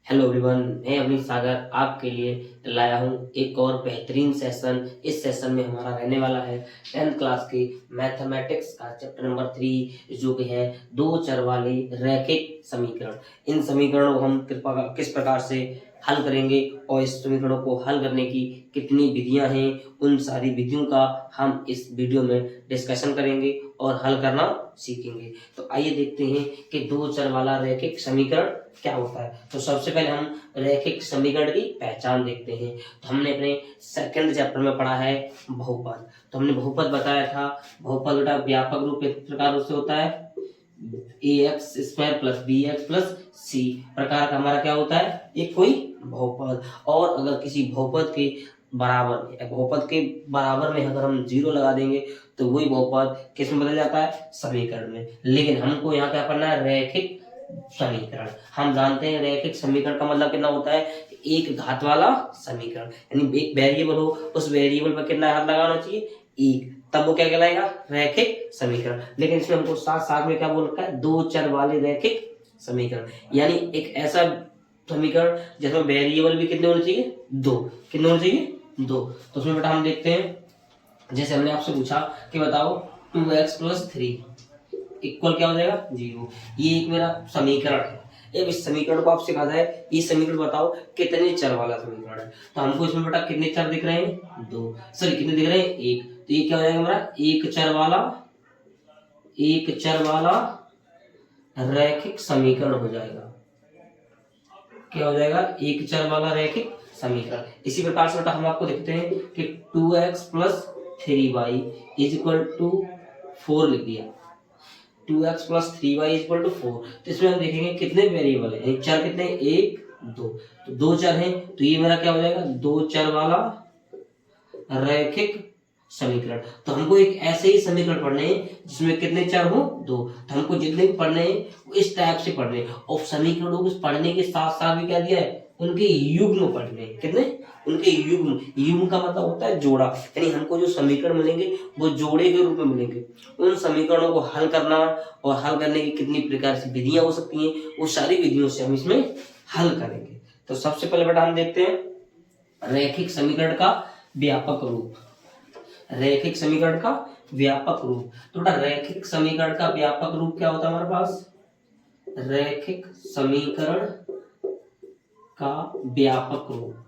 Hello everyone, मैं अवनीश सागर आपके लिए लाया हूँ एक और बेहतरीन सेशन। इस सेशन में हमारा रहने वाला है 10th क्लास के मैथमेटिक्स का चैप्टर नंबर 3, जो कि है दो चर वाले रैखिक समीकरण। इन समीकरणों को हम किस प्रकार से हल करेंगे और इस समीकरणों को हल करने की कितनी विधियां हैं, उन सारी विधियों का हम इस वीडियो में डिस्कशन करेंगे और हल करना सीखेंगे। तो आइए देखते हैं कि दो चर वाला रैखिक समीकरण क्या होता है। तो सबसे पहले हम रैखिक समीकरण की पहचान देखते हैं। तो हमने अपने सेकंड चैप्टर में पढ़ा है बहुपद। तो हमने बहुपद बताया था। बहुपद बेटा व्यापक रूप इस प्रकार से होता है ax² + bx + c प्रकार का हमारा क्या होता है, एक कोई बहुपद। और अगर किसी बहुपद के बराबर में अगर हम 0 लगा देंगे तो वही बहुपद किस में बदल जाता है, समीकरण में। लेकिन हमको यहाँ क्या पढ़ना है, रैखिक समीकरण। हम जानते हैं रैखिक समीकरण का मतलब कितना होता है, एक घात वाला समीकरण। यानी एक वेरिएबल हो, उस वेरिएबल पर कितना घात लगाना चाहिए, एक, तब वो क्या कहलाएगा, रैखिक समीकरण। लेकिन इसमें हमको साथ साथ में क्या बोल रखा है, दो चर वाले रैखिक समीकरण। यानी एक ऐसा समीकरण जिसमें वेरिएबल भी कितने होने चाहिए, दो। कितने होने चाहिए, दो। तो उसमें बेटा हम देखते हैं, जैसे हमने आपसे पूछा कि बताओ 2x + 3 इक्वल क्या हो जाएगा, 0। ये एक मेरा समीकरण है। अब इस समीकरण को आपसे कहा जाए, ये समीकरण बताओ कितने चर वाला समीकरण है। तो हमको इसमें बेटा कितने चर दिख रहे हैं, दो। सॉरी कितने दिख रहे हैं, एक। तो ये क्या हो जाएगा हमारा, एक चर वाला रैखिक समीकरण हो जाएगा। क्या हो जाएगा, एक चर वाला रैखिक समीकरण। इसी प्रकार से बेटा हम आपको देखते हैं कि 2x + 3y = 4 लिख दिया। 2x + 3y = 4। तो इसमें हम देखेंगे कितने वेरिएबल है, एक चर कितने, एक, दो। तो दो चर हैं, तो ये मेरा क्या हो जाएगा, दो चर वाला रैखिक समीकरण। तो हमको एक ऐसे ही समीकरण पढ़ने हैं जिसमें कितने चर हो, दो। तो हमको जितने भी पढ़ने हैं वो इस टाइप से पढ़ने हैं। और समीकरणों को पढ़ने के साथ साथ भी क्या दिया है, उनके युग्म पढ़ने हैं। कितने, उनके युग्म का मतलब होता है जोड़ा। यानी हमको जो समीकरण मिलेंगे वो जोड़े के रूप में मिलेंगे। उन समीकरणों को हल करना और हल करने की कितनी प्रकार से विधियां हो सकती हैं, वो सारी विधियों से हम इसमें हल करेंगे। तो सबसे पहले बेटा हम देखते हैं रैखिक समीकरण का व्यापक रूप। रैखिक समीकरण का व्यापक रूप, तो बेटा रैखिक समीकरण का व्यापक रूप क्या होता है हमारे पास, रैखिक समीकरण का व्यापक रूप।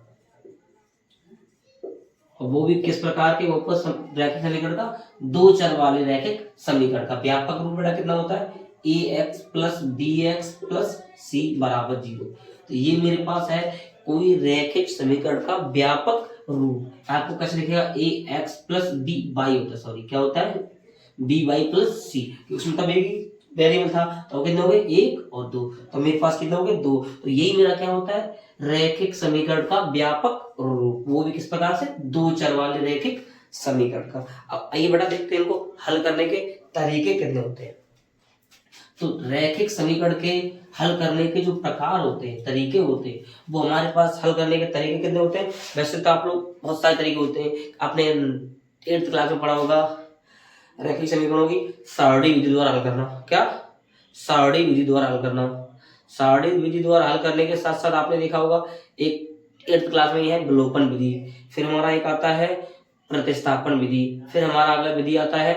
और वो भी किस प्रकार के, बहुपद रैखिक समीकरण का, दो चर वाले रैखिक समीकरण का व्यापक रूप बेटा कितना होता है, ax + bx + c = 0। तो ये मेरे पास है कोई रैखिक समीकरण का व्यापक रूप। आपको कैसे लिखेगा, ax + by होता है, सॉरी क्या होता है, by + c, उसमें तब एक वेरिएबल था, तो कितने हो गए, एक और दो। तो मेरे पास कितने हो गए, दो। तो यही मेरा क्या होता है, रैखिक समीकरण का व्यापक रूप। वो भी किस प्रकार से, दो चर वाले रैखिक समीकरण का। अब आइए बेटा देखते हैं इनको हल करने के तरीके कितने होते हैं। तो रैखिक समीकरण के हल करने के जो प्रकार होते हैं, तरीके होते हैं, वो हमारे पास हल करने के तरीके कितने होते हैं। वैसे तो आप लोग बहुत सारे तरीके होते हैं, आपने 8th क्लास में पढ़ा होगा रैखिक समीकरणों की सारणी विधि द्वारा हल करना। क्या, सारणी विधि द्वारा हल करना। सारणी विधि द्वारा हल करने के साथ साथ आपने देखा होगा एक 8th क्लास में है विलोपन विधि, फिर हमारा एक आता है प्रतिस्थापन विधि, फिर हमारा अगला विधि आता है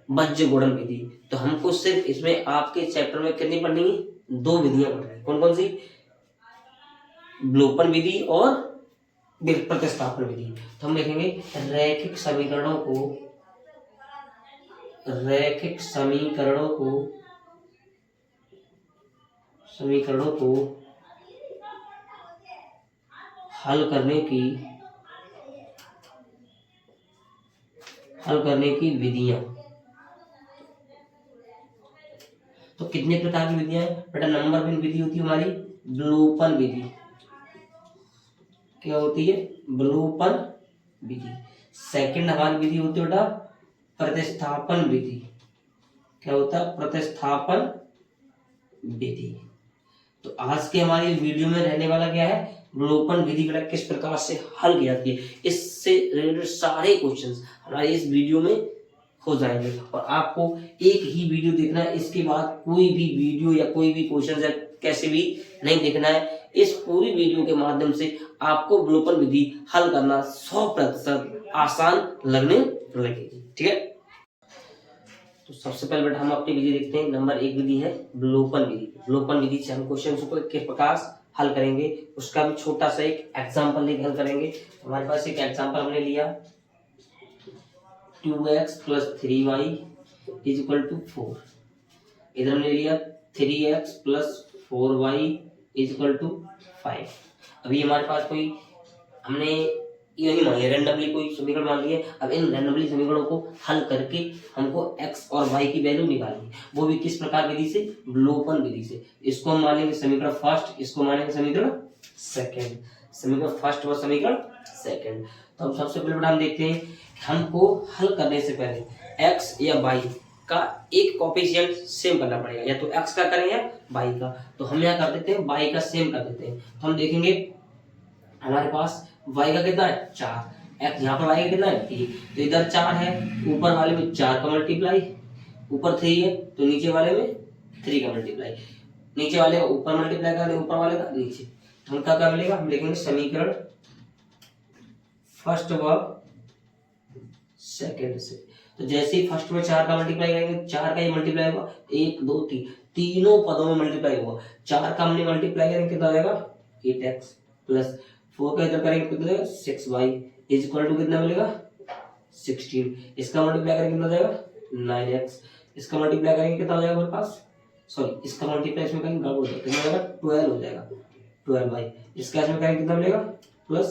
बज्र गुणन विधि। तो हमको सिर्फ इसमें आपके चैप्टर में कितनी पढ़नी है, दो विधियां पढ़नी है। कौन कौन सी, विलोपन विधि और प्रतिस्थापन विधि। तो हम देखेंगे रैखिक समीकरणों को हल करने की विधियां। तो कितने प्रकार की विधियां हैं बेटा, नंबर वन विधि होती है हमारी विलोपन विधि। क्या होती है, विलोपन विधि। सेकंड हमारी विधि होती है बेटा प्रतिस्थापन विधि। क्या होता है, प्रतिस्थापन विधि। तो आज के हमारी वीडियो में रहने वाला क्या है, विलोपन विधि बेटा किस प्रकार से हल की जाती है। इससे रिलेटेड सारे क्वेश्चंस हमारे इस वीडियो में हो जाएंगे। और आपको एक ही वीडियो देखना है, इसके बाद कोई भी वीडियो या कोई भी क्वेश्चन या कैसे भी नहीं देखना है। इस पूरी वीडियो के माध्यम से आपको विलोपन विधि हल करना 100% आसान लगने लगेगी। ठीक है, तो सबसे पहले बेटा हम अपनी विधि देखते हैं। नंबर 1 विधि है विलोपन विधि। विलोपन विधि से हम क्वेश्चन को किस प्रकार हल करेंगे उसका भी छोटा सा एक एग्जाम्पल लेकर हल करेंगे। हमारे पास एक एग्जाम्पल हमने लिया 2x + 3y = 4। इधर हमने लिया 3x + 4y = 5। अभी हमारे पास कोई हमने यही मान लिया, रैंडमली कोई समीकरण मान लिए। अब इन रैंडमली समीकरणों को हल करके हमको x और y की वैल्यू निकालनी है, वो भी किस प्रकार विधि से, विलोपन विधि से। इसको हम मानेंगे समीकरण फर्स्ट, इसको मानेंगे समीकरण सेकंड। समीकरण फर्स्ट व समीकरण सेकंड। तो हम सबसे पहले हम देखते हैं हमको हल करने से पहले x या y का एक कोएफिशिएंट सेम करना पड़ेगा, या तो x का करें या y का। तो हम यहाँ कर देते हैं y का सेम कर देते हैं। तो हम देखेंगे हमारे पास y का कितना है 4, x यहाँ पर y का कितना है 3। तो इधर 4 है, ऊपर वाले में 4 का मल्टीप्लाई, ऊपर 3 है तो नीचे वाले में 3 का मल्टीप्लाई, नीचे वाले का ऊपर मल्टीप्लाई कर, ऊपर वाले का नीचे। तो हम क्या मिलेगा, हम लिखेंगे समीकरण फर्स्ट व सेकंड से। तो जैसे ही फर्स्ट में 4 का मल्टीप्लाई करेंगे, 4 का ही मल्टीप्लाई होगा, 1 2 3 तीनों पदों में मल्टीप्लाई होगा। 4 का हमने मल्टीप्लाई करेंगे कितना आ जाएगा 8x प्लस 4 का इधर करेंगे कितना देगा 6y = कितना मिलेगा 16। इसका मल्टीप्लाई करेंगे कितना जाएगा 9x। इसका मल्टीप्लाई करेंगे कितना हो जाएगा हमारे पास, सॉरी इसका मल्टीप्लाई इसमें करेंगे गड़बड़ हो जाएगा, कितना हो जाएगा 12 हो जाएगा 12y। इसका इसमें करेंगे कितना मिलेगा प्लस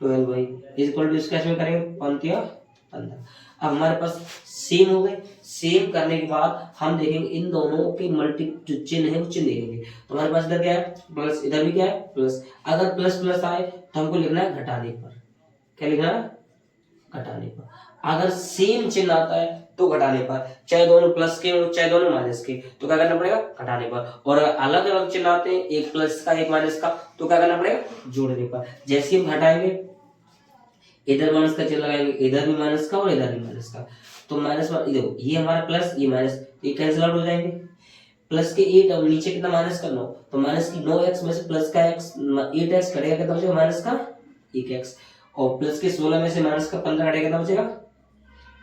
12y = इसका इसमें करेंगे 15। अब हमारे पास सेम हो गए। सेम करने के बाद हम देखेंगे इन दोनों के मल्टी जो चिन्ह है वो चिन्ह देखेंगे। तो हमारे पास इधर क्या है प्लस, इधर भी क्या है प्लस। अगर प्लस प्लस आए तो हमको लिखना है घटाने पर। क्या लिखना है घटाने पर। अगर सेम चिन्ह आता है तो घटाने पर, चाहे दोनों प्लस के हो चाहे दोनों माइनस के, तो क्या करना पड़ेगा घटाने पर। और अलग अलग चिन्ह आते हैं, एक प्लस का एक माइनस का, तो क्या करना पड़ेगा जोड़ने पर। जैसे हम घटाएंगे इधर माइनस का चिन्ह लगाएंगे, इधर भी माइनस का और इधर भी माइनस का, तो माइनस देखो ये हमारा प्लस ये माइनस, ये कैंसिल आउट हो जाएंगे। प्लस के 8 और नीचे कितना माइनस का 9, तो माइनस की 9x में से प्लस का x 8x कटेगा कितना बचेगा माइनस का 1x। और प्लस के 16 में से माइनस का 15 कटेगा कितना बचेगा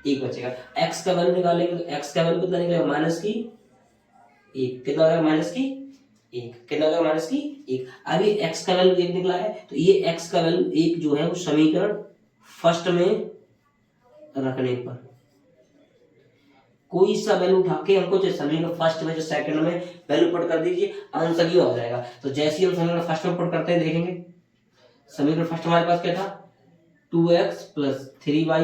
1 बचेगा। x का वैल्यू निकालेंगे तो x का वैल्यू कितना निकलेगा माइनस की 1। कितना हो जाएगा माइनस की 1, कितना हो जाएगा माइनस की 1। अभी x का वैल्यू 1 निकला है, तो ये x का वैल्यू 1 जो है वो समीकरण फर्स्ट में रखने पर कोई सा वैल्यू उठा के हमको जो समीकरण फर्स्ट में जो सेकंड में वैल्यू पुट कर दीजिए, आंसर ये हो जाएगा। तो जैसे ही हम समीकरण फर्स्ट में पुट करते हैं देखेंगे समीकरण फर्स्ट हमारे पास क्या था 2x + 3y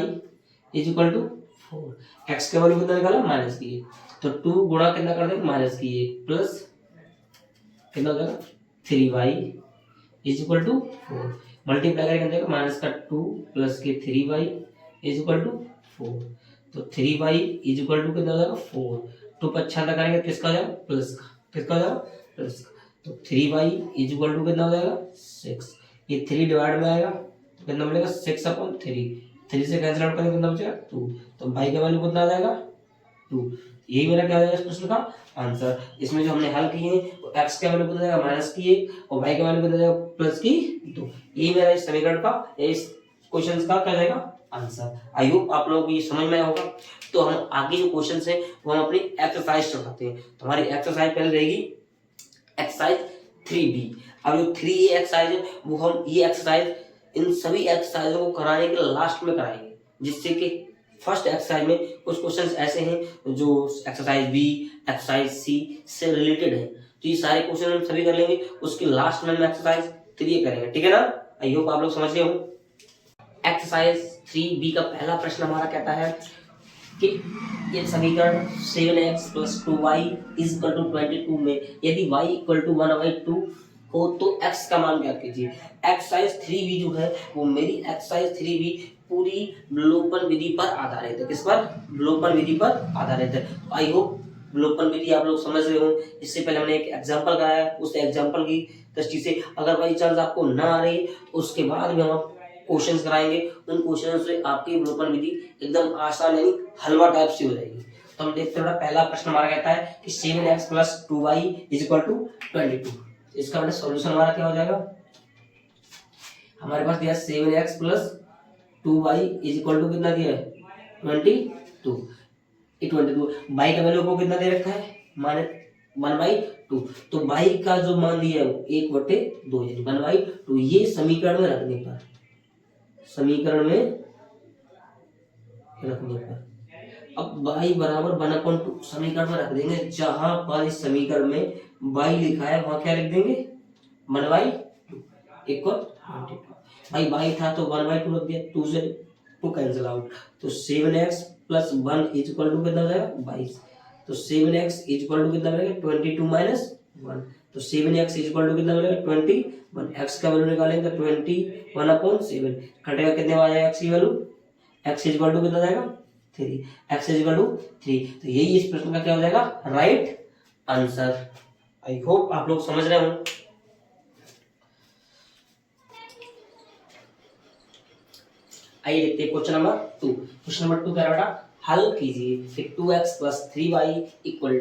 = 4। x का वैल्यू कितना निकाला माइनस की 1, तो 2 गुणा कितना कर देंगे माइनस की 1 प्लस कितना हो जाएगा 3y = 4। मल्टीप्लाई करके देखो माइनस का 2 प्लस के 3y = 4। तो 3y = कितना हो जाएगा 4। 2 पर 6 करेंगे तो किसका हो जाएगा प्लस का, किसका हो जाएगा प्लस का। तो 3y = कितना हो जाएगा 6। ये 3 डिवाइड में आएगा तो कितना मिलेगा 6/3। 3 से कैंसिल आउट करेंगे कितना बचेगा 2। तो y का वैल्यू कितना आ जाएगा 2। यही मेरा क्या हो जाएगा इस प्रश्न का आंसर। इसमें जो हमने हल किए हैं वो x का वैल्यू कितना जाएगा माइनस की 1 और y का वैल्यू कितना जाएगा प्लस की 2। यही मेरा इस समीकरण का इस क्वेश्चन का क्या जाएगा आंसर। आई होप आप लोगों को ये समझ में आया होगा। तो हम आगे जो क्वेश्चन है वो हम अपनी एक्सरसाइज चलाते हैं। तो हमारी एक्सरसाइज पहले रहेगी एक्सरसाइज 3B। अब जो 3A एक्सरसाइज है वो हम ये एक्सरसाइज इन सभी एक्सरसाइजों को कराने के लास्ट में कराएंगे, जिससे कि फर्स्ट एक्सरसाइज में कुछ क्वेश्चंस ऐसे हैं जो एक्सरसाइज B एक्सरसाइज C से रिलेटेड है। तो ये सारे क्वेश्चन हम सभी कर लेंगे, उसके लास्ट में हम एक्सरसाइज 3A करेंगे। ठीक है ना, आई होप आप लोग समझ गए हो। एक्सरसाइज 3B का पहला प्रश्न हमारा कहता है कि ये समीकरण 7x + 2y = 22 में यदि y = 1/2 हो तो x का मान ज्ञात कीजिए। एक्सरसाइज 3B जो है वो मेरी एक्सरसाइज 3B पूरी विलोपन विधि पर आधारित है। किस पर? विलोपन विधि पर आधारित है। आई होप विलोपन विधि आप लोग समझ रहे हो। इससे पहले हमने एक एग्जांपल कराया, उस एग्जांपल की दृष्टि से अगर बाई चांस आपको ना आ रही तो उसके बाद भी हम क्वेश्चंस कराएंगे। उन क्वेश्चन से आपकी विलोपन विधि एकदम आसान यानी हलवा टाइप से हो जाएगी। तो हम देखते हैं पहला प्रश्न हमारा कहता है कि 7x + 2y = 22। इसका मतलब सॉल्यूशन हमारा क्या हो जाएगा, हमारे पास दिया 7x plus 2y is equal to कितना दिया है 22। ये 22 बाई का वैल्यू को कितना दे रखा है माने 1/2। तो बाई का जो मान दिया है वो 1/2 यानी 1/2। ये समीकरण में रखने पर, समीकरण में रखने पर अब बाई बराबर 1/2 समीकरण में रख देंगे। जहां पर इस समीकरण में बाई लिखा है वहां क्या लिख देंगे 1/2 इक्वल 22। भाई बाई था तो 1/2 रख दिया, 2 से 2 कैंसिल आउट। तो 7x plus 1 is equal to कितना हो जाएगा 22। तो 7x इज इक्वल टू कितना मिलेगा 22 माइनस 1। तो 7x इज इक्वल टू कितना मिलेगा 21। x का वैल्यू निकालेंगे तो 21/7 कटेगा, कितने में आ जाएगा x की value, x is equal to कितना जाएगा 3। x is equal to 3। तो यही इस प्रश्न का क्या हो जाएगा राइट आंसर। आई होप आप लोग समझ रहे हो। आइए देखते हैं क्वेश्चन नंबर 2। क्वेश्चन नंबर 2 कह रहा था हल कीजिए कि 2x plus 3y equal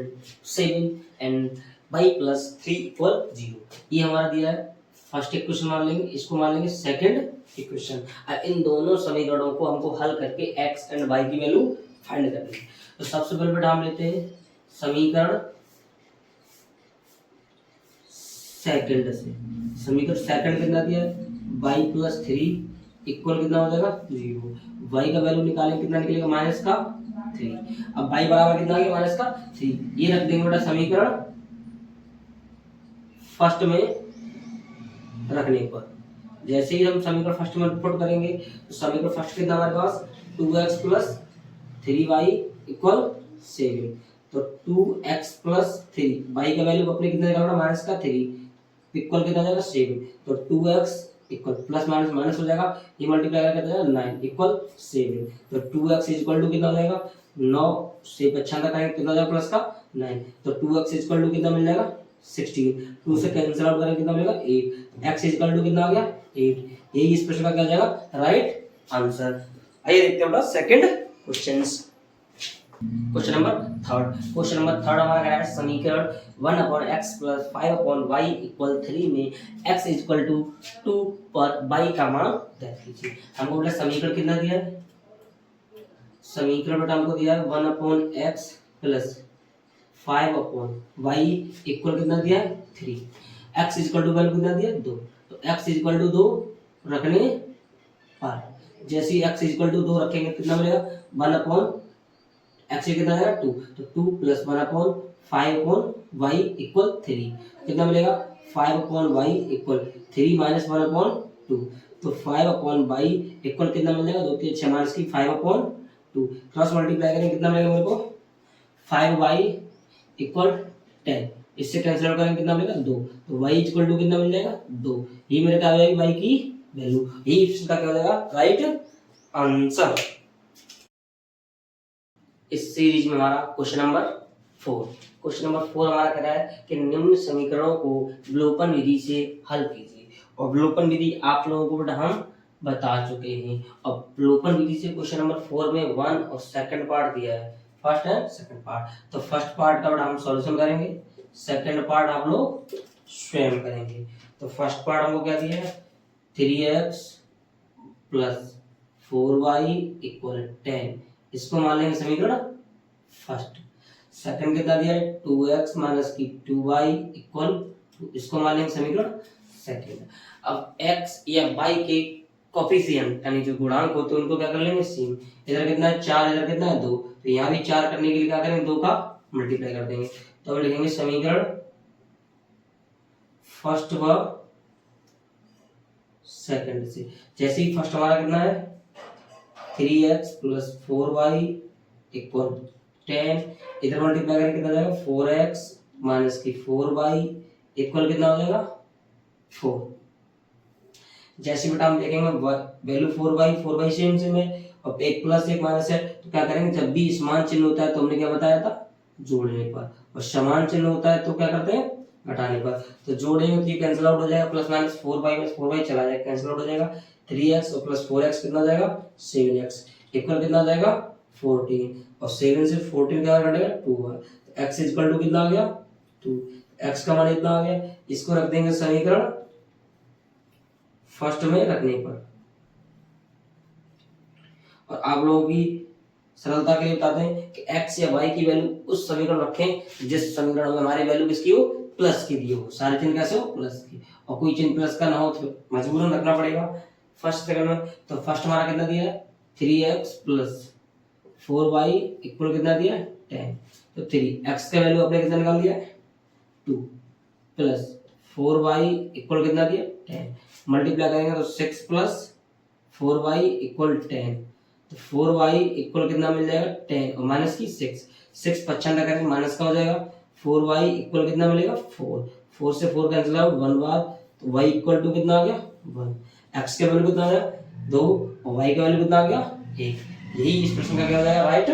7 and y plus 3 equal 0। ये हमारा दिया है फर्स्ट इक्वेशन मान लेंगे, इसको मान लेंगे सेकंड इक्वेशन। अब इन दोनों समीकरणों को हमको हल करके x एंड y की वैल्यू फाइंड करनी है। तो सबसे पहले बेटा हम लेते हैं समीकरण सेकंड से। समीकरण सेकंड कितना दिया है y प्लस 3 इक्वल कितना हो जाएगा 0। y का वैल्यू निकालें कितना निकलेगा माइनस का 3। अब y बराबर कितना आ गया माइनस का 3। ये रख देंगे बेटा समीकरण फर्स्ट में रखने पर। जैसे ही हम समीकरण फर्स्ट में पुट करेंगे तो समीकरण फर्स्ट कितना हमारे पास 2x प्लस 3y इक्वल 7। तो 2x प्लस 3 y का वैल्यू अपने कितना निकालना माइनस का 3 इक्वल कितना जाएगा 7। तो 2x equal plus minus minus हो जाएगा, ये मल्टीप्लाई करके जाएगा 9 इक्वल 7। तो 2x इक्वल टू कितना हो जाएगा 9 से 95 करेंगे कितना हो जाएगा प्लस का 9। तो 2x इक्वल टू कितना मिल जाएगा 16। 2 से कैंसिल आउट करेंगे कितना मिलेगा 8। x इक्वल टू कितना आ गया 8। यही इस प्रश्न का क्या हो जाएगा राइट आंसर। आइए देखते हैं second questions. Question number third. Question number third हमारा है समीकरण 1/x प्लस 5/y इक्वल 3 में x इक्वल टू 2 पर y का मान ज्ञात कीजिए। हमको बोला समीकरण कितना दिया है, समीकरण बेटा हमको दिया है 1/x प्लस 5/y इक्वल कितना दिया है 3। x इक्वल टू वैल्यू कितना दिया 2। तो x इक्वल टू 2 रखने पर जैसे ही x इक्वल टू 2 रखेंगे कितना मिलेगा 1/x कितना आएगा 2। तो 2 प्लस 1/5/y इक्वल 3 कितना मिलेगा 5/y इक्वल 3 माइनस 1/2। तो 5/y इक्वल कितना मिल जाएगा 2 3 6 माइनस की 5/2। क्रॉस मल्टीप्लाई करेंगे कितना मिलेगा मेरे को 5y इक्वल 10। इससे कैंसिल आउट करेंगे कितना मिलेगा 2। तो y इक्वल टू कितना मिल जाएगा 2। ये मेरे क्या हो जाएगी y की वैल्यू। यही इसका क्या हो जाएगा राइट आंसर। इस सीरीज में हमारा क्वेश्चन नंबर 4। क्वेश्चन नंबर 4 हमारा कह रहा है कि निम्न समीकरणों को विलोपन विधि से हल कीजिए। और विलोपन विधि आप लोगों को बेटा हम बता चुके हैं। और विलोपन विधि से क्वेश्चन नंबर 4 में 1 और सेकंड पार्ट दिया है, फर्स्ट एंड सेकंड पार्ट। तो फर्स्ट पार्ट का बेटा हम सॉल्यूशन करेंगे, सेकंड पार्ट आप लोग स्वयं करेंगे। तो फर्स्ट पार्ट हमको क्या दिया है 3x प्लस 4y इक्वल 10। इसको मान लेंगे समीकरण फर्स्ट। सेकंड कितना दिया है 2x माइनस की 2y इक्वल, इसको मान लेंगे समीकरण सेकंड। अब x या y के कोफिशिएंट यानी जो गुणांक होते हैं उनको क्या कर लेंगे सेम। इधर कितना है 4, इधर कितना है 2। तो यहाँ भी 4 करने के लिए क्या करेंगे 2 का मल्टीप्लाई कर देंगे। तो हम लिखेंगे समीकरण फर्स्ट व सेकंड से। जैसे ही फर्स्ट हमारा कितना है 3x प्लस 4y इक्वल 10। इधर मल्टीप्लाई करेंगे कितना जाएगा 4x माइनस की 4y इक्वल कितना हो जाएगा 4। जैसे बेटा हम देखेंगे वैल्यू 4y सेम सेम है और एक प्लस एक माइनस है। तो क्या करेंगे जब भी समान चिन्ह होता है तो हमने क्या बताया था जोड़ने पर, और समान चिन्ह होता है तो क्या करते हैं घटाने पर। तो जोड़ेंगे तो ये कैंसिल आउट हो जाएगा, प्लस माइनस 4y चला जाएगा कैंसिल आउट हो जाएगा। 3x और प्लस 4x कितना जाएगा 7x इक्वल कितना जाएगा 14। और 7 से 14 क्या घटेगा 2। x इक्वल टू कितना आ गया 2। x का मान इतना आ गया, इसको रख देंगे समीकरण फर्स्ट में रखने पर। और आप लोगों की सरलता के लिए बताते हैं कि x या y की वैल्यू उस समीकरण रखें जिस समीकरण में हमारी वैल्यू किसकी हो, प्लस की दी हो। सारे चिन्ह कैसे हो, प्लस की, और कोई चिन्ह प्लस का ना हो तो मजबूरन रखना पड़ेगा फर्स्ट सेकंड में। तो फर्स्ट हमारा कितना दिया है 3x प्लस 4y इक्वल कितना दिया है 10। तो 3x का वैल्यू आपने कितना निकाल दिया 2 प्लस 4y इक्वल कितना दिया 10। मल्टीप्लाई करेंगे तो 6 प्लस 4y इक्वल 10। तो 4y इक्वल कितना मिल जाएगा 10 और माइनस की 6 पच्छान करेंगे माइनस का हो जाएगा। 4y इक्वल कितना मिलेगा 4 से 4 कैंसिल आउट 1 बार, तो y इक्वल टू कितना आ गया 1। x के वैल्यू कितना आ गया 2 और y का वैल्यू कितना आ गया 1। यही इस प्रश्न का क्या हो जाएगा राइट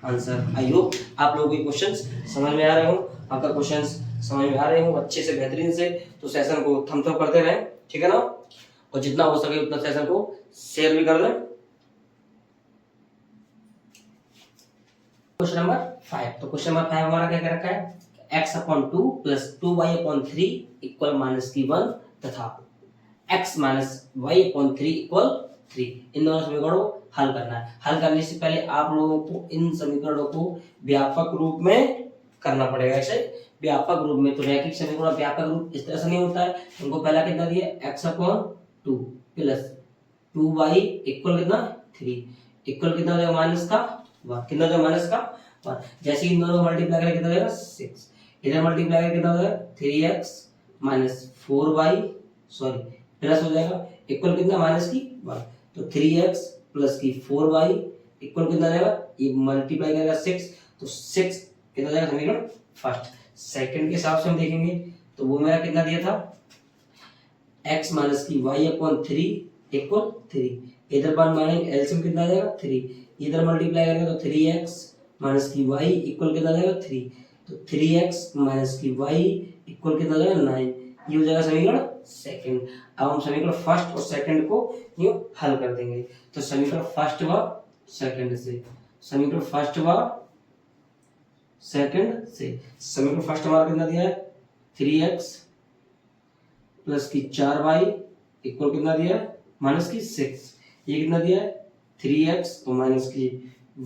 आंसर। आई होप आप लोगों के क्वेश्चंस समझ में आ रहे हो। आपका क्वेश्चंस समझ में आ रहे हो अच्छे से बेहतरीन से, तो सेशन को थम्स अप करते रहें, ठीक है ना, और जितना हो सके उतना सेशन को शेयर भी कर दें। क्वेश्चन नंबर 5, तो क्वेश्चन नंबर 5 हमारा क्या कर रखा है x/2 प्लस 2y/3 इक्वल -1 तथा x माइनस y/3 इक्वल 3। इन दोनों समीकरणों को हल करना है। हल करने से पहले आप लोगों को इन समीकरणों को व्यापक रूप में करना पड़ेगा। ऐसे व्यापक रूप में, तो रैखिक समीकरण व्यापक रूप इस तरह से नहीं होता है। उनको पहला कितना दिया x/2 प्लस 2y इक्वल कितना 3 इक्वल कितना हो जाएगा माइनस का 1, कितना हो जाएगा माइनस का 1। जैसे इन दोनों को मल्टीप्लाई करें कितना हो जाएगा 6, इधर मल्टीप्लाई करें कितना हो जाएगा 3x minus 4y sorry plus हो जाएगा इक्वल कितना माइनस की 1। तो 3x प्लस की 4y इक्वल कितना जाएगा, ये मल्टीप्लाई करेगा 6, तो 6 कितना जाएगा समीकरण फर्स्ट। सेकंड के हिसाब से हम देखेंगे तो वो मेरा कितना दिया था x माइनस की y/3 इक्वल 3। इधर बार मानेंगे एलसीएम कितना आ जाएगा 3, इधर मल्टीप्लाई करेंगे तो 3x माइनस की y इक्वल कितना आ जाएगा 3। तो 3x माइनस की y इक्वल कितना आ जाएगा 9। ये हो जाएगा समीकरण सेकंड। अब हम समीकरण फर्स्ट और सेकंड को यूं हल कर देंगे। तो समीकरण फर्स्ट व सेकंड से, समीकरण फर्स्ट व सेकंड से, समीकरण फर्स्ट हमारा कितना दिया है 3x प्लस की 4y इक्वल कितना दिया है माइनस की 6। ये कितना दिया है 3x और माइनस की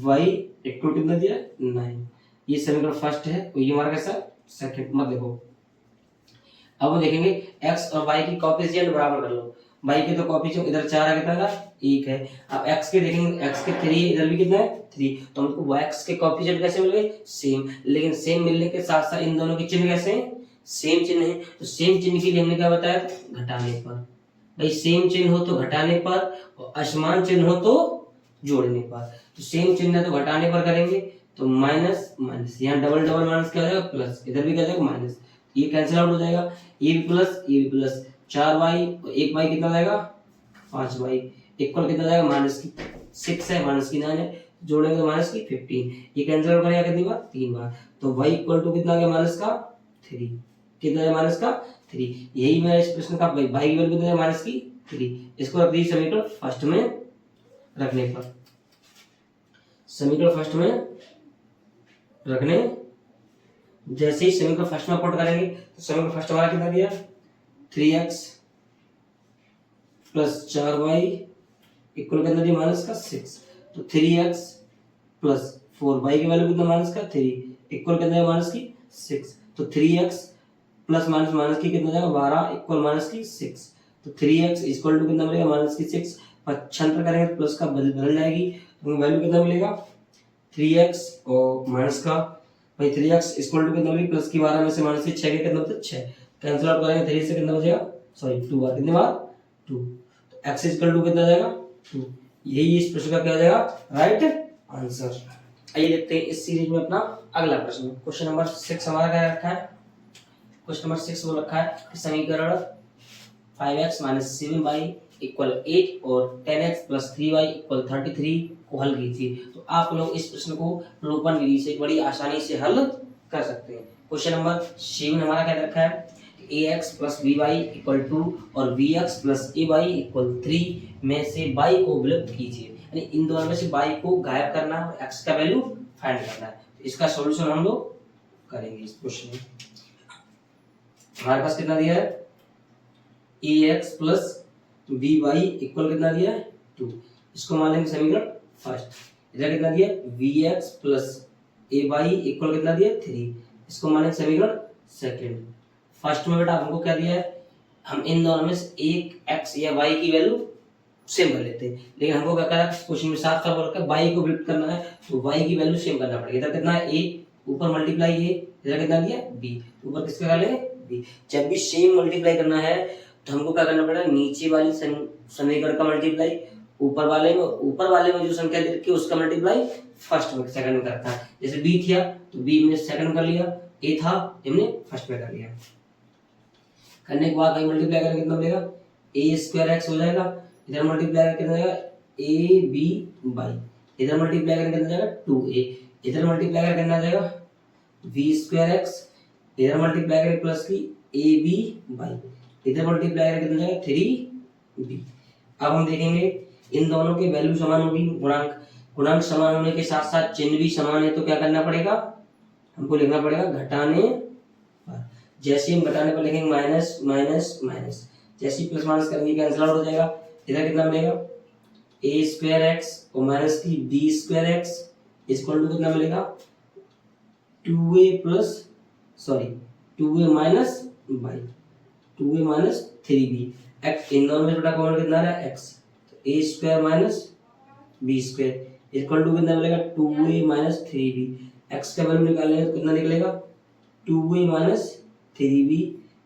y इक्वल कितना दिया है 9। ये समीकरण फर्स्ट है और ये हमारा कैसा सेकंड। मत देखो, अब हम देखेंगे x और y की कोएफिशिएंट बराबर कर लो। y के तो कोएफिशिएंट इधर 4 है, कितना 1 है। अब x के देखेंगे, x के 3 इधर भी कितना है 3, तो हमको x के कोएफिशिएंट कैसे मिल गए सेम। लेकिन सेम मिलने के साथ साथ इन दोनों के चिन्ह कैसे हैं सेम चिन्ह है। तो सेम चिन्ह के लिए हमने क्या बताया घटाने पर। भाई सेम चिन्ह हो तो घटाने पर और असमान चिन्ह हो तो जोड़ने पर। तो सेम चिन्ह तो घटाने पर करेंगे तो माइनस माइनस, यहाँ डबल डबल माइनस क्या हो जाएगा प्लस, इधर भी क्या हो जाएगा माइनस, ये कैंसिल आउट हो जाएगा, ये भी प्लस 4y और 1y कितना जाएगा 5y इक्वल कितना जाएगा माइनस की 6 है माइनस की 9 है, जोड़ेंगे माइनस की 15। ये कैंसिल आउट करेगा कितनी बार 3 बार। तो y इक्वल टू कितना आ गया माइनस का 3, कितना है माइनस का 3। यही मेरा इस प्रश्न का y की वैल्यू कितना है माइनस की 3। इसको रख दीजिए समीकरण फर्स्ट में रखने पर, समीकरण फर्स्ट में रखने जैसे ही समीकरण फर्स्ट में पुट करेंगे तो समीकरण फर्स्ट हमारा कितना दिया 3x प्लस 4y इक्वल कितना दिया माइनस का 6। तो 3x प्लस 4y की वैल्यू कितना माइनस का 3 इक्वल कितना है माइनस की 6। तो 3x प्लस माइनस माइनस की कितना जाएगा 12 इक्वल माइनस की 6। तो 3x इक्वल टू कितना मिलेगा माइनस की 6। पक्षांतर करेंगे तो प्लस का बदल जाएगी, तो वैल्यू कितना मिलेगा 3x और माइनस का भाई 3x इक्वल टू कितना मिलेगा प्लस की 12 में से माइनस की 6 के कितना होता है 6, कैंसिल आउट करेंगे 3 से कितना बचेगा सॉरी 2 बार, कितनी बार 2। तो x इक्वल टू कितना जाएगा 2। यही इस प्रश्न का क्या हो जाएगा राइट आंसर। आइए देखते हैं इस सीरीज में अपना अगला प्रश्न। क्वेश्चन नंबर 6 हमारा क्या रखा है, क्वेश्चन नंबर 6 वो रखा है कि समीकरण 5x माइनस 7y इक्वल 8 और 10x प्लस 3y इक्वल 33 को हल कीजिए। तो आप लोग इस प्रश्न को लोपन विधि से बड़ी आसानी से हल कर सकते हैं। क्वेश्चन नंबर 7 हमारा क्या रखा है ax प्लस by इक्वल 2 और bx प्लस ay इक्वल 3 में से y को विलुप्त कीजिए। यानी इन दोनों में से y को गायब करना और x का वैल्यू फाइंड करना है। इसका सॉल्यूशन हम लोग करेंगे इस क्वेश्चन में। हमारे पास कितना दिया है, a x plus b y equal कितना दिया है 2। इसको मान लेंगे समीकरण फर्स्ट। इधर कितना दिया, v x plus a y equal कितना दिया 3। इसको मान लेंगे समीकरण सेकेंड। फर्स्ट में बेटा हमको क्या दिया है, हम इन दोनों में से एक एक्स या वाई की वैल्यू सेम कर लेते हैं, लेकिन हमको क्या करा क्वेश्चन में साफ साफ बोल रखा है वाई को प्रिडिक्ट करना है, तो वाई की वैल्यू सेम करना पड़ेगा। इधर कितना है ए, ऊपर मल्टीप्लाई ए, इधर कितना दिया बी, ऊपर किसका कर लेंगे बी। जब भी सेम मल्टीप्लाई करना है तो हमको क्या करना पड़ेगा, नीचे वाली समीकरण का मल्टीप्लाई ऊपर वाले में जो संख्या दे रखी है उसका मल्टीप्लाई फर्स्ट में सेकंड में करता है। जैसे बी था तो बी में सेकंड कर लिया, ए था हमने फर्स्ट में कर लिया। करने के बाद कहीं मल्टीप्लाई करके कितना मिलेगा, ए स्क्वायर एक्स हो जाएगा, इधर मल्टीप्लाई करके कितना जाएगा ए बी बाई, इधर मल्टीप्लाई करके कितना जाएगा 2a, इधर मल्टीप्लाई करके कितना जाएगा v स्क्वायर एक्स, इधर मल्टीप्लाई करके प्लस की ए बी बाई, इधर मल्टीप्लाई करके कितना जाएगा 3b। अब हम देखेंगे इन दोनों की वैल्यू समान होगी, गुणांक समान होने के साथ साथ चिन्ह भी समान है, तो क्या करना पड़ेगा, हमको लिखना पड़ेगा घटाने पर। जैसे हम घटाने पर लिखेंगे माइनस माइनस माइनस, जैसे प्लस माइनस करेंगे कैंसिल आउट हो जाएगा। इधर कितना मिलेगा ए स्क्वायर एक्स और माइनस की b square x equal to कितना मिलेगा 2a minus by 2a minus 3b। X इन दोनों में छोटा कॉमन कितना है x, तो a square minus b square equal to कितना मिलेगा 2a माइनस 3b। x का वैल्यू निकालेंगे तो कितना निकलेगा 2a minus 3b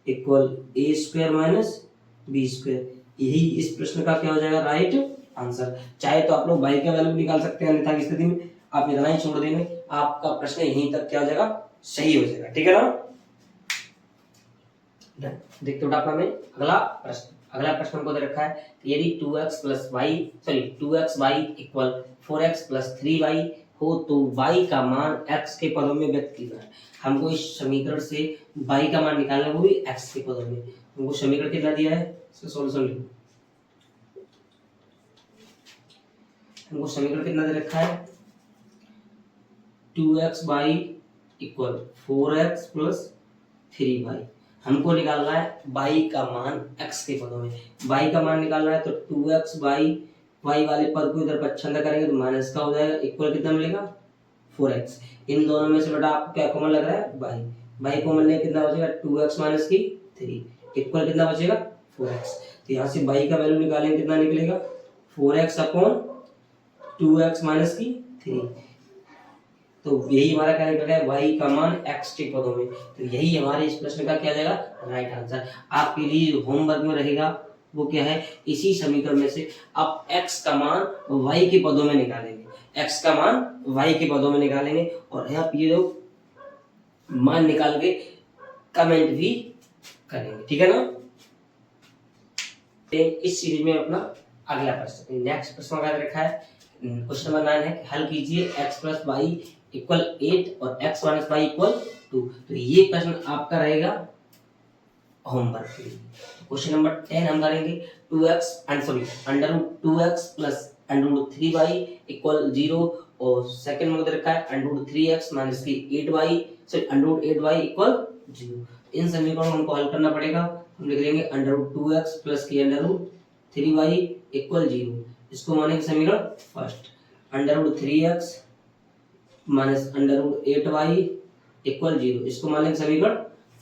equal a square minus b square. यही इस प्रश्न का क्या हो जाएगा राइट आंसर। चाहे तो आप लोग बाई का वैल्यू निकाल सकते हैं, अन्यथा की स्थिति में आप इतना ही छोड़ देंगे, आपका प्रश्न यहीं तक क्या हो जाएगा सही हो जाएगा। ठीक है ना, देखते हो अपना में अगला प्रश्न हमको दे रखा है, यदि 2x y equal 4x plus 3y हो तो y का मान x के पदों में व्यक्त किया है। हमको इस समीकरण से y का मान निकालना है, वो भी x के पदों में। हमको समीकरण कितना दिया है, इसका सॉल्यूशन लिखो। हमको समीकरण कितना दे रखा है 2xy equal 4x plus 3y। हमको निकालना है y का मान x के पदों में। y का मान निकालना है तो 2xy y वाले पद को इधर पक्षांतर करेंगे तो माइनस का हो जाएगा, इक्वल कितना मिलेगा 4x। इन दोनों में से बेटा आपको क्या कॉमन लग रहा है y कॉमन लेके कितना बचेगा 2x माइनस की 3 इक्वल कितना बचेगा 4x। तो यहाँ से y का वैल्यू निकालेंगे कितना निकलेगा 4x अपॉन 2x माइनस की 3। तो यही हमारा क्या निकल गया y का मान x के पदों में। तो यही हमारे इस प्रश्न का क्या जाएगा राइट आंसर। आपके लिए होमवर्क में रहेगा वो क्या है, इसी समीकरण में से आप x का मान y के पदों में निकालेंगे, x का मान y के पदों में निकालेंगे और आप ये लोग मान निकाल के कमेंट भी करेंगे। ठीक है ना, इस सीरीज में अपना अगला प्रश्न नेक्स्ट प्रश्न का रखा है क्वेश्चन नंबर 9 है, हल कीजिए x प्लस वाई इक्वल 8 और x माइनस वाई इक्वल 2। तो ये प्रश्न आपका रहेगा होमवर्क के लिए। क्वेश्चन नंबर 10 हम करेंगे under root 2x plus under root 3y equal 0 और सेकंड में रखा है अंडर रूट 3x माइनस की अंडर रूट 8y इक्वल 0। इन समीकरणों को हमको हल करना पड़ेगा। हम लिख लेंगे अंडर रूट 2x प्लस की अंडर रूट 3y इक्वल 0। इसको मानेंगे समीकरण first, under root 3x minus under root 8y equal 0। इसको मानेंगे समीकरण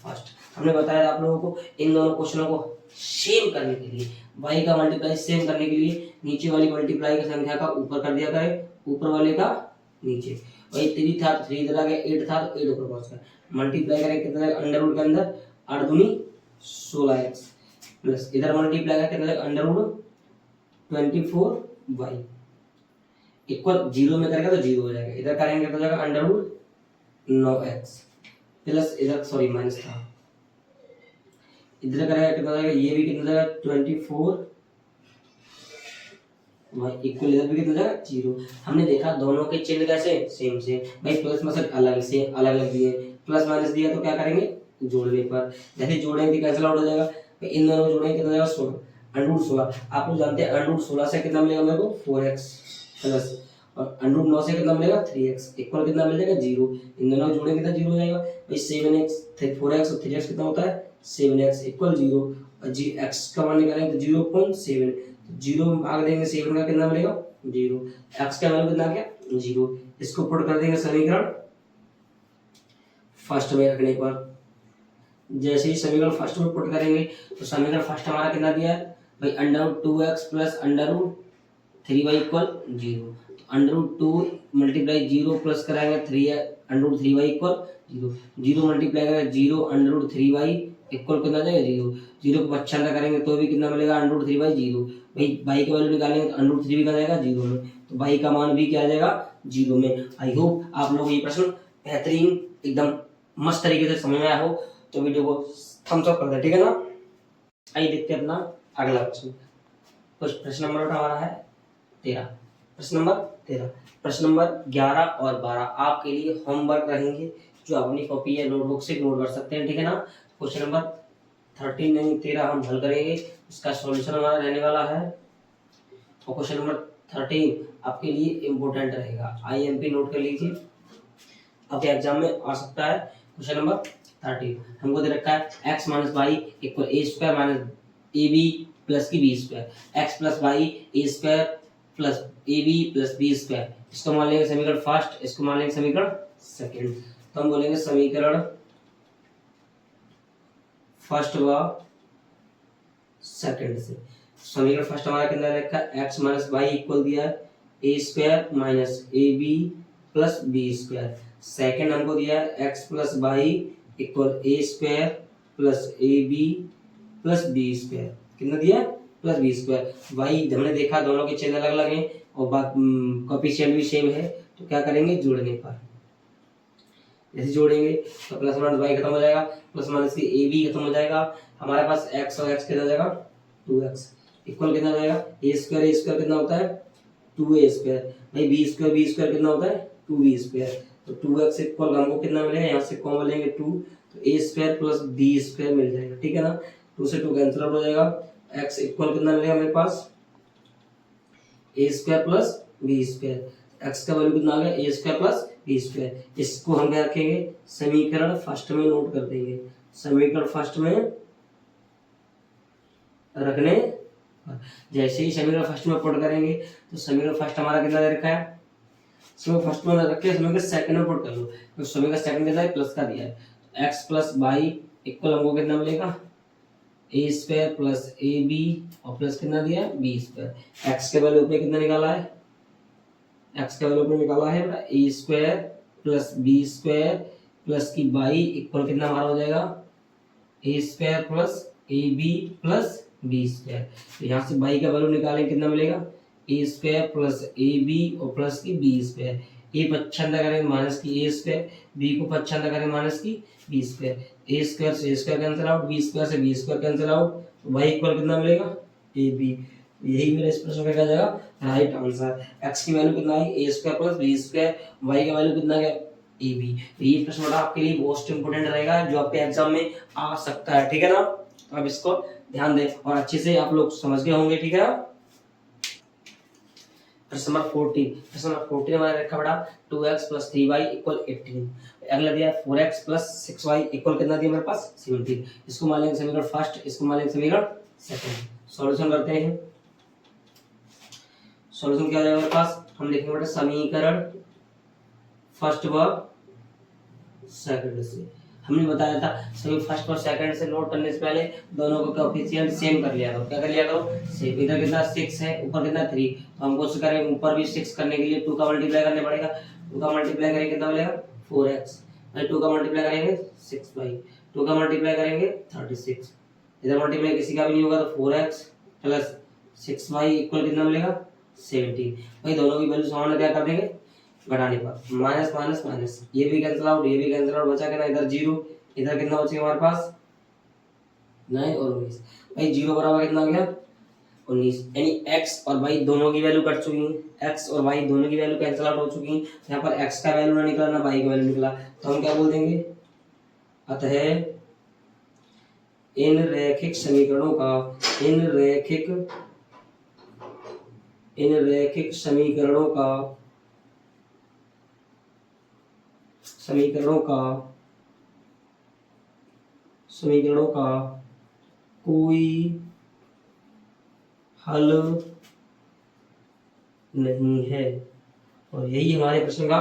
फर्स्ट। हमने बताया था आप लोगों को इन दोनों क्वेश्चनों को सेम करने के लिए, y का मल्टीप्लाई सेम करने के लिए नीचे वाली मल्टीप्लाई की संख्या का ऊपर कर दिया करें, ऊपर वाले का नीचे। वही 3 था तो 3 इधर आ गया, 8 था तो 8 ऊपर पहुंच गया। मल्टीप्लाई करें कितना अंडर रूट के अंदर 8 दूनी 16x प्लस इधर मल्टीप्लाई करें कितना अंडर रूट 24y इक्वल 0 में करेगा तो 0 हो जाएगा। इधर करेंगे तो जाएगा अंडर रूट 9x प्लस इधर सॉरी माइनस था, इधर करेगा कितना जाएगा, ये भी कितना जाएगा 24 इक्वल इधर भी कितना जाएगा 0। हमने देखा दोनों के चिन्ह कैसे सेम भाई, प्लस माइनस अलग से अलग अलग दिए, प्लस माइनस दिया तो क्या करेंगे जोड़ने पर, जैसे जोड़ेंगे कैंसिल आउट हो जाएगा। इन दोनों को जोड़ेंगे कितना जाएगा 16 अंडर रूट 16। आप लोग जानते हैं अंडर रूट 16 से कितना मिलेगा मेरे को 4x प्लस और अंडर रूट 9 से कितना मिलेगा 3x इक्वल कितना मिल जाएगा 0। इन दोनों को जोड़ेंगे कितना 0 हो जाएगा भाई 7x 4x और 3x कितना होता है 7x इक्वल 0 और जी एक्स का मान निकालेंगे तो 0.7, 0 में भाग देंगे 7 का कितना मिलेगा 0, एक्स का वैल्यू कितना क्या 0। इसको पुट कर देंगे समीकरण फर्स्ट में रखने पर, जैसे ही समीकरण फर्स्ट में पुट करेंगे तो समीकरण फर्स्ट हमारा कितना दिया है भाई under root 2x plus under root 3y equal 0, under root 2 multiply 0 plus कराएंगे 3 under root 3y equal 0, 0 multiply करेंगे 0 अंडर रूट 3y इक्वल कितना जाएगा 0, 0 को बच्चा करेंगे तो भी कितना मिलेगा अंडर रूट 3y 0, भाई y का वैल्यू निकालेंगे तो अंडर रूट 3 का जाएगा 0 में, तो y का मान भी क्या आ जाएगा 0 में। आई होप आप लोग ये प्रश्न बेहतरीन एकदम मस्त तरीके से समझ में आया हो, तो वीडियो को थम्स अप कर दे, ठीक है ना। आइए देखते हैं अपना अगला प्रश्न। प्रश्न नंबर हमारा है 13, प्रश्न नंबर 13, प्रश्न नंबर 11 और 12 आपके लिए होमवर्क रहेंगे जो अपनी कॉपी या नोटबुक से नोट कर सकते हैं, ठीक है ना। क्वेश्चन नंबर 13 नहीं 13 हम हल करेंगे, इसका सॉल्यूशन हमारा रहने वाला है, और क्वेश्चन नंबर 13 आपके लिए इम्पोर्टेंट रहेगा, IMP नोट कर लीजिए, आपके एग्जाम में आ सकता है। क्वेश्चन नंबर 13 हमको दे रखा है x minus y equal a square minus a b plus की b square, x plus y a square plus a b plus b square, इसको मान लेंगे समीकरण फर्स्ट, इसको मान लेंगे समीकरण सेकंड, तो हम बोलेंगे समीकरण फर्स्ट व सेकंड से। समीकरण फर्स्ट हमारा कितना रखा है x माइनस वाई इक्वल दिया है a square minus a b plus b square, second हमको दिया है x plus y equal a square plus a b plus b square, कितना दिया है प्लस बी स्क्वायर। वाई हमने देखा दोनों के चिन्ह अलग अलग हैं और कोएफिशिएंट भी सेम है, तो क्या करेंगे जोड़ने पर, जैसे जोड़ेंगे तो प्लस माइनस वाई खत्म हो जाएगा, प्लस माइनस की ए बी खत्म हो जाएगा, हमारे पास x और x कितना हो जाएगा 2x इक्वल कितना हो जाएगा ए स्क्वायर कितना होता है 2a स्क्वायर, भाई बी स्क्वायर कितना होता है 2b स्क्वायर, तो 2x इक्वल हमको कितना मिलेगा यहाँ से कॉमन लेंगे 2, तो a square plus b square मिल जाएगा, ठीक है ना। 2 से 2 कैंसिल आउट हो जाएगा, x इक्वल कितना मिलेगा मेरे पास a square plus b square, x का वैल्यू कितना आ गया a square plus b square, इसको हम क्या रखेंगे समीकरण फर्स्ट में नोट कर देंगे, समीकरण फर्स्ट में रखने जैसे ही समीकरण फर्स्ट में पुट करेंगे तो समीकरण फर्स्ट हमारा कितना दे रखा है, समीकरण फर्स्ट में रख के समीकरण सेकंड में पुट कर लो, तो समीकरण सेकंड कितना है प्लस का दिया है, x प्लस वाई इक्वल हमको कितना मिलेगा a square plus a b और प्लस कितना दिया है बी स्क्वायर, एक्स के वैल्यू पे कितना निकाला है, एक्स के वैल्यू पे निकाला है a square plus b square plus की वाई इक्वल कितना हमारा हो जाएगा a square plus a b plus b square, तो यहाँ से वाई का वैल्यू निकालें कितना मिलेगा a square plus a b और प्लस की बी स्क्वायर, ए पच्छंदा करेंगे माइनस की ए स्क्वायर, बी को पच्छंदा करेंगे माइनस की बी स्क्वायर, ए स्क्वायर से a square cancel out, b square से बी स्क्वायर कैंसिल आउट, तो वाई इक्वल कितना मिलेगा ए बी, यही मेरे इस प्रश्न का क्या जाएगा राइट आंसर। एक्स की वैल्यू कितना है a square plus b square, y का वैल्यू कितना है ए बी, तो ये प्रश्न बड़ा आपके लिए मोस्ट इंपोर्टेंट रहेगा जो आपके एग्जाम में आ सकता है, ठीक है ना। अब इसको ध्यान दें और अच्छे से आप लोग समझ गए होंगे, ठीक है। प्रश्न नंबर 14 हमारा रखा बड़ा 2x प्लस 3y इक्वल 18, अगला दिया 4x प्लस 6y इक्वल कितना दिया मेरे पास 17, इसको मान लेंगे समीकरण फर्स्ट, इसको मान लेंगे समीकरण सेकंड, सॉल्यूशन करते हैं। सॉल्यूशन क्या हो जाएगा मेरे पास, हम लिखेंगे बेटा समीकरण फर्स्ट व सेकंड से, हमने बताया था सभी फर्स्ट और सेकंड से नोट करने से पहले दोनों को कोएफिशिएंट सेम कर लिया करो, क्या कर लिया करो सेम, इधर कितना 6 है ऊपर कितना 3, तो हमको उससे करेंगे ऊपर भी 6 करने के लिए 2 का मल्टीप्लाई करने पड़ेगा, 2 का मल्टीप्लाई करेंगे कितना मिलेगा 4x, भाई 2 का मल्टीप्लाई करेंगे 6y, 2 का मल्टीप्लाई करेंगे 36, इधर मल्टीप्लाई किसी का भी नहीं होगा तो 4x प्लस 6y इक्वल कितना मिलेगा 17, भाई दोनों की वैल्यू समान क्या कर देंगे घटाने पर, माइनस माइनस माइनस, ये भी कैंसिल आउट ये भी कैंसिल आउट, बचा कितना इधर 0, इधर कितना बचेगा हमारे पास 9 और 19, भाई 0 बराबर कितना हो गया 19, यानी x और y दोनों की वैल्यू कट चुकी है, x और y दोनों की वैल्यू कैंसिल आउट हो चुकी है, यहाँ पर x का वैल्यू ना निकला ना y का वैल्यू निकला, तो हम क्या बोल देंगे अतः इन रैखिक समीकरणों का समीकरणों का कोई हल नहीं है, और यही हमारे प्रश्न का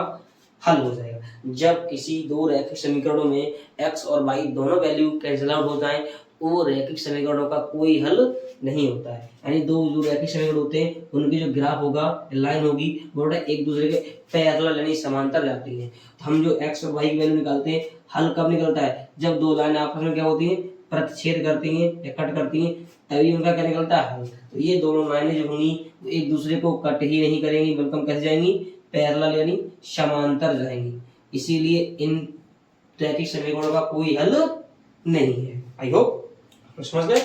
हल हो जाएगा। जब किसी दो रैखिक समीकरणों में x और y दोनों वैल्यू कैंसिल आउट हो जाएं, वो रैखिक समीकरणों का कोई हल नहीं होता है। यानी दो जो रैखिक समीकरण होते हैं उनकी जो ग्राफ होगा, लाइन होगी, वो एक दूसरे के पैरेलल यानी समांतर जाती है। तो हम जो x और y की वैल्यू निकालते हैं, हल कब निकलता है? जब दो लाइन आपस में क्या होती हैं, प्रतिच्छेद करती हैं या कट करती हैं, तभी उनका क्या निकलता है? हल। तो ये दोनों लाइनें जो होंगी वो एक दूसरे को कट ही नहीं करेंगी, बल्कि कैसे जाएंगी? पैरेलल यानी समांतर जाएंगी। इसीलिए इन रैखिक समीकरणों का कोई हल नहीं है। आई होप समझ गए।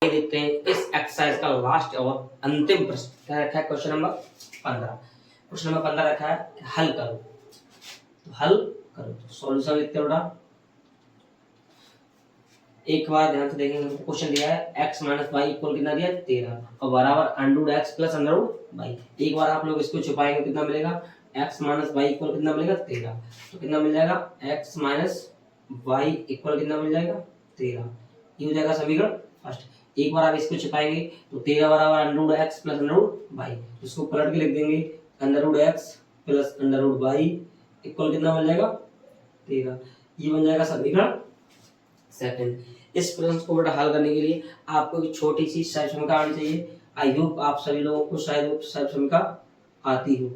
देखते हैं इस एक्सरसाइज का लास्ट और अंतिम प्रश्न क्या रखा है? Question number 15। क्वेश्चन नंबर 15 रखा है कि हल करो। तो हल करो, तो सॉल्यूशन लिखते हो। एक बार ध्यान से देखेंगे, क्वेश्चन दिया है x माइनस वाई इक्वल कितना दिया? 13 और बराबर under x plus under y. एक बार आप लोग इसको छुपाएंगे, कितना मिलेगा? x माइनस वाई इक्वल कितना मिलेगा? 13। तो कितना मिल जाएगा? x माइनस वाई इक्वल कितना मिल जाएगा? 13। ये हो जाएगा समीकरण फर्स्ट। एक बार आप इसको छुपाएंगे तो 13 बराबर under x plus under y, इसको पलट के लिख देंगे under x plus under y equal कितना मिल जाएगा? 13। ये बन जाएगा समीकरण सेकंड। इस प्रश्न को बेटा हल करने के लिए आपको एक छोटी सी साइड समीकरण आनी चाहिए। आई होप आप सभी लोगों को शायद साइड समीकरण आती हो,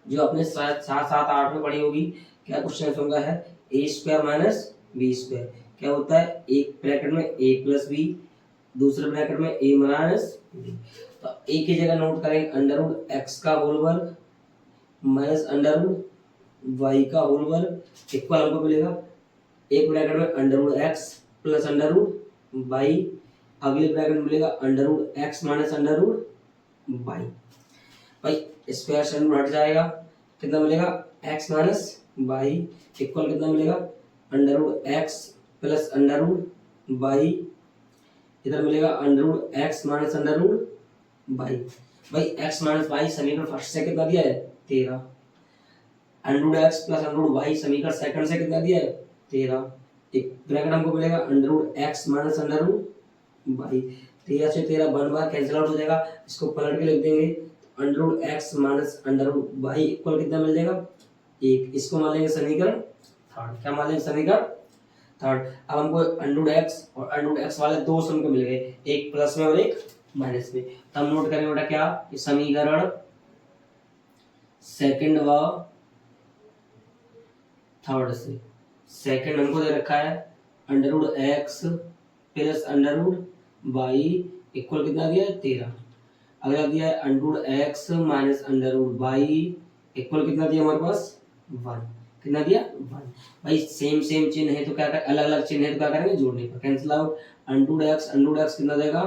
जो अपने शायद 7, 7, 8 में पढ़ी होगी। क्या क्वेश्चन समीकरण है? A square minus b square क्या होता है? एक ब्रैकेट में a प्लस बी, दूसरे ब्रैकेट में a माइनस बी। तो a की जगह नोट करेंगे अंडर रूट x का होल वर्ग माइनस अंडर रूट y का होल वर्ग इक्वल हमको मिलेगा एक ब्रैकेट में under root x plus under root y, अगले ब्रैकेट में मिलेगा under root x minus under root y. भाई स्क्वायर से हट जाएगा, कितना मिलेगा? एक्स माइनस वाई इक्वल कितना मिलेगा? Under root x plus under root y, इधर मिलेगा under root x minus under root y. भाई एक्स माइनस वाई समीकरण फर्स्ट से कितना दिया है? 13। Under root x plus under root y समीकरण सेकंड से कितना दिया है? 13। एक ब्रैकेट हमको मिलेगा under root x minus under root y. 13 से 13 वन बार कैंसिल आउट हो जाएगा, इसको पलट के लिख देंगे under root x minus under root y equal कितना मिल जाएगा? 1। इसको मान लेंगे समीकरण थर्ड। क्या मान लेंगे? समीकरण थर्ड। अब हमको अंडर रूट एक्स और अंडर रूट एक्स वाले दो सम को मिल गए, एक प्लस में और एक माइनस में। तो हम नोट करेंगे बेटा क्या? समीकरण सेकंड व थर्ड से। सेकंड हमको दे रखा है under root x plus under root y equal कितना दिया है? 13। अगला दिया है under root x minus under root y equal कितना दिया हमारे पास? 1। कितना दिया? 1। भाई सेम सेम चिन्ह है तो क्या करें? अलग अलग चिन्ह है तो क्या करेंगे? जोड़ने पर cancel out. Under root x कितना देगा?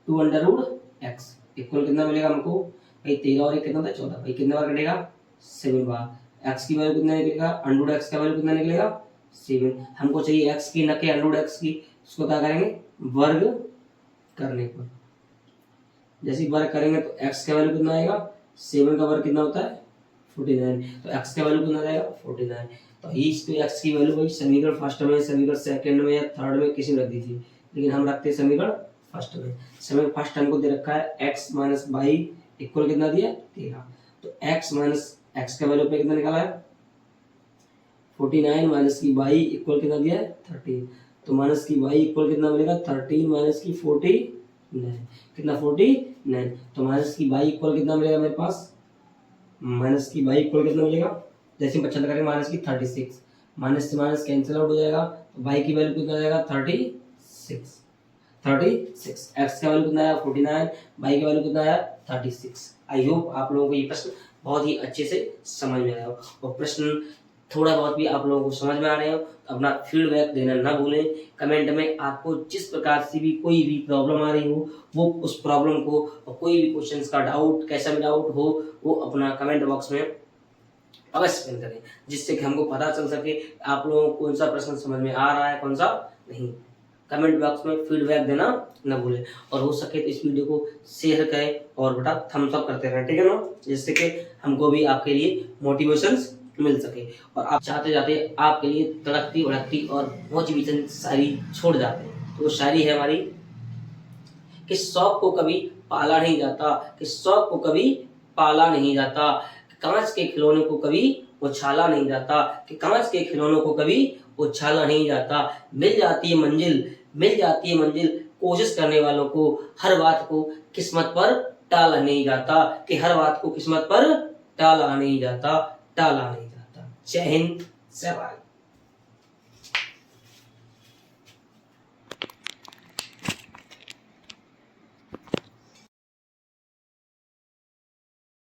2 अंडर रूट एक्स इक्वल कितना मिलेगा हमको? भाई 13 और 1 कितना था? 14। भाई कितने बार कटेगा? 7 बार। x की वैल्यू कितना निकलेगा? अंडर रूट x का वैल्यू कितना निकलेगा? 7। हमको चाहिए x की, न कि अंडर रूट x की। इसको क्या करेंगे? वर्ग करने पर। जैसे वर्ग करेंगे तो x का वैल्यू कितना आएगा? 7 का वर्ग कितना होता है? 49। तो x का वैल्यू कितना आएगा? 49। तो इस पे x की वैल्यू भाई समीकरण फर्स्ट में, समीकरण सेकंड में या थर्ड में किसी में रख दीजिए, लेकिन हम रखते हैं समीकरण फर्स्ट में। समीकरण फर्स्ट हमको दे रखा है x माइनस वाई इक्वल कितना दिया? 13। तो x माइनस x का वैल्यू पे कितना निकाला है? 49 माइनस की y इक्वल कितना दिया है? 13। तो माइनस की y इक्वल कितना मिलेगा? 13 माइनस की 49 कितना? 49। तो माइनस की y इक्वल कितना मिलेगा मेरे पास? माइनस की y इक्वल कितना मिलेगा? जैसे हम बच्चा करेंगे माइनस की 36, माइनस से माइनस कैंसिल आउट हो जाएगा, तो y की वैल्यू कितना आ जाएगा? 36। 36 x का वैल्यू कितना आया? 49, y का वैल्यू कितना आया? 36। आई होप आप लोगों को ये प्रश्न बहुत ही अच्छे से समझ में आया हो, और प्रश्न थोड़ा बहुत भी आप लोगों को समझ में आ रहे हो तो अपना फीडबैक देना ना भूलें। कमेंट में आपको जिस प्रकार से भी कोई भी प्रॉब्लम आ रही हो, वो उस प्रॉब्लम को, और कोई भी क्वेश्चंस का डाउट, कैसा भी डाउट हो, वो अपना कमेंट बॉक्स में अवश्य पिन करें, जिससे कि हमको पता चल सके आप लोगों को कौन सा प्रश्न समझ में आ रहा है, कौन सा नहीं। कमेंट बॉक्स में फीडबैक देना न भूलें, और हो सके तो इस वीडियो को शेयर करें और बेटा थम्स अप करते रहें, ठीक है ना, जिससे कि हमको भी आपके लिए मोटिवेशंस मिल सके। और आप चाहते जाते आपके लिए तड़कती भड़कती और मोटिवेशन शायरी छोड़ जाते हैं। तो वो शायरी है हमारी कि शौक को कभी पाला नहीं जाता, कि शौक को कभी पाला नहीं जाता, कांच के खिलौने को कभी उछाला नहीं जाता, कि कांच के खिलौनों को कभी उछाला नहीं जाता। मिल जाती है मंजिल, मिल जाती है मंजिल कोशिश करने वालों को, हर बात को किस्मत पर टाला नहीं जाता, कि हर बात को किस्मत पर टाला नहीं जाता, टाला नहीं जाता। जय हिंद, जय भारत।